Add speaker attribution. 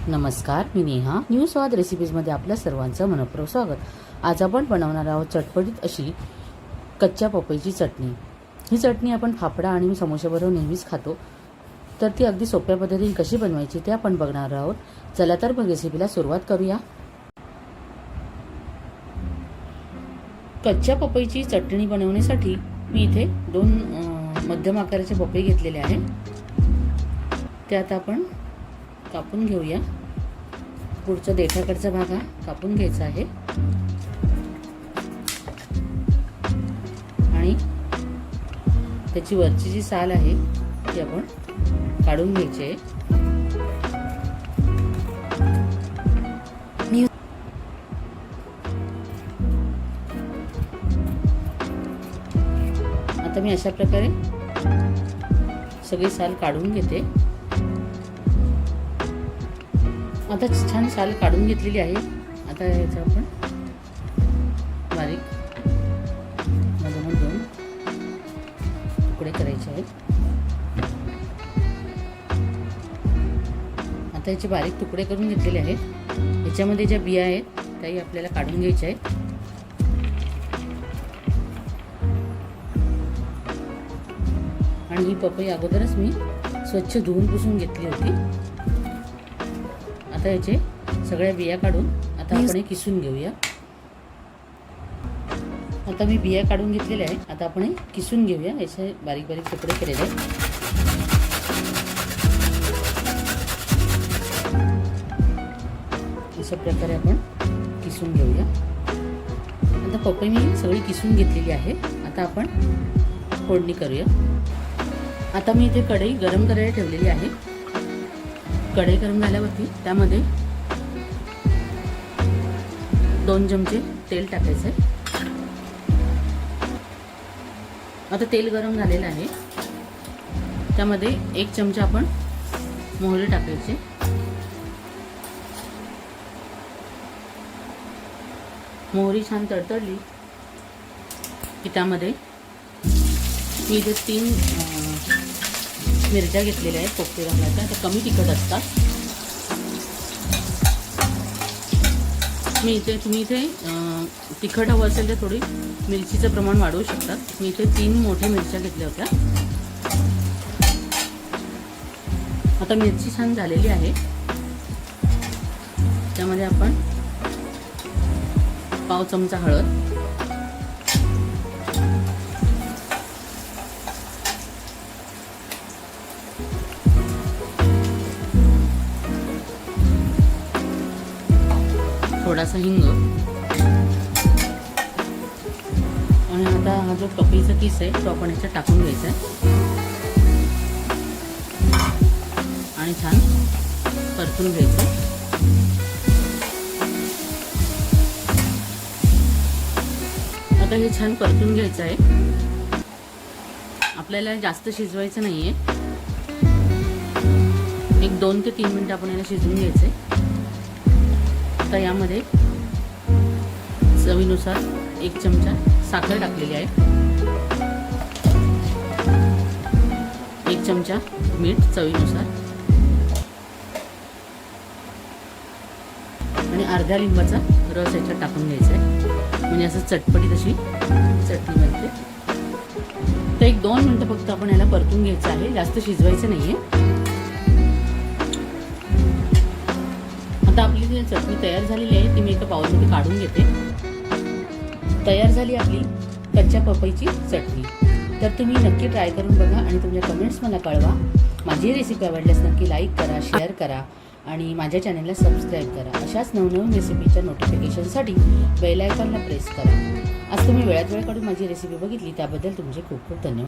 Speaker 1: नमस्कार, मी नेहा. न्यू स्वाद रेसिपीजमध्ये आपल्या सर्वांचं मनपूर्वक स्वागत. आज आपण बनवणार आहोत चटपटीत अशी कच्च्या पपईची चटणी. ही चटणी आपण फाफडा आणि समोशाबरोबर नेहमीच खातो, तर ती अगदी सोप्या पद्धतीने कशी बनवायची ते आपण बघणार आहोत. चला तर मग रेसिपीला सुरुवात करूया. कच्च्या पपईची चटणी बनवण्यासाठी मी इथे 2 मध्यम आकाराचे पपई घेतलेले आहे. त्यात आपण कापून घेऊया. पुढचा देठाकडचा भाग हा कापून घ्यायचा आहे आणि त्याची वरची जी साल आहे ती आपण काढून घ्यायची आहे. आता मी अशा प्रकारे सगळी साल काढून घेते. आता छान साल काढून घेतलेली आहे. आता याचा आपण बारीक मधोमध 2 तुकडे करायचे आहेत. आता याचे बारीक तुकडे करून घेतलेले आहेत. याच्यामध्ये ज्या बिया आहेत त्याही आपल्याला काढून घ्यायच्या आहेत. आणि ही पपई अगोदरच मी स्वच्छ धुवून पुसून घेतली होती. आता याचे सगळ्या बिया काढून आता आपण किसून घेऊया. आता मी बिया काढून घेतलेल्या आहे. आता आपण किसून घेऊया. याचे बारीक बारीक तुकडे केलेले आहेत. अशा प्रकारे आपण किसून घेऊया. आता पपई मी सगळी किसून घेतलेली आहे. आता आपण फोडणी करूया. आता मी इथे कढई गरम करायला ठेवलेली आहे. कढई गरम झाल्यावरती त्यामध्ये 2 चमचे तेल टाकायचं आहे. आता तेल गरम झालेलं आहे. त्यामध्ये 1 चमचा आपण मोहरी टाकायचे. मोहरी छान तडतडली की त्यामध्ये मी इथे 3 मिरच्या घेतलेल्या आहेत पोपटी रंगाच्या. त्या कमी तिखट असतात. तुम्ही इथे तिखट हवं असेल तर थोडी मिरचीचं प्रमाण वाढवू शकतात. मी इथे 3 मोठ्या मिरच्या घेतल्या होत्या. आता मिरची छान झालेली आहे. त्यामध्ये आपण पाव चमचा हळद, थोडासा हिंग आणि आता हा जो पपईचा किस आहे तो आपण याच्यात टाकून घ्यायचा आहे आणि छान परतून घ्यायचं. आता हे छान परतून घ्यायचं आहे. आपल्याला जास्त शिजवायचं नाहीये. एक 2 ते 3 मिनिटं आपण याला शिजवून घ्यायचं आहे. आता यामध्ये चवीनुसार 1 चमचा साखर टाकलेली आहे. 1 चमचा मीठ चवीनुसार आणि अर्ध्या लिंबाचा रस याच्यात टाकून घ्यायचा आहे. म्हणजे असं चटपटीत अशी चटणी बनते. तर 1-2 मिनिटं फक्त आपण याला परतून घ्यायचं आहे. जास्त शिजवायचं नाहीये. आता आपली जी चटणी तयार झालेली आहे ती मी एका बाउलमध्ये काढून घेते. तयार झाली आपली कच्च्या पपईची चटणी. तर तुम्ही नक्की ट्राय करून बघा आणि तुमच्या कमेंट्स मला कळवा. माझी रेसिपी आवडल्यास नक्की लाईक करा, शेअर करा आणि माझ्या चॅनलला सबस्क्राईब करा. अशाच नवनवीन रेसिपीच्या नोटिफिकेशनसाठी बेल आयकॉनला प्रेस करा. आज तुम्ही वेळात वेळ काढून माझी रेसिपी बघितली त्याबद्दल तुमचे खूप खूप धन्यवाद.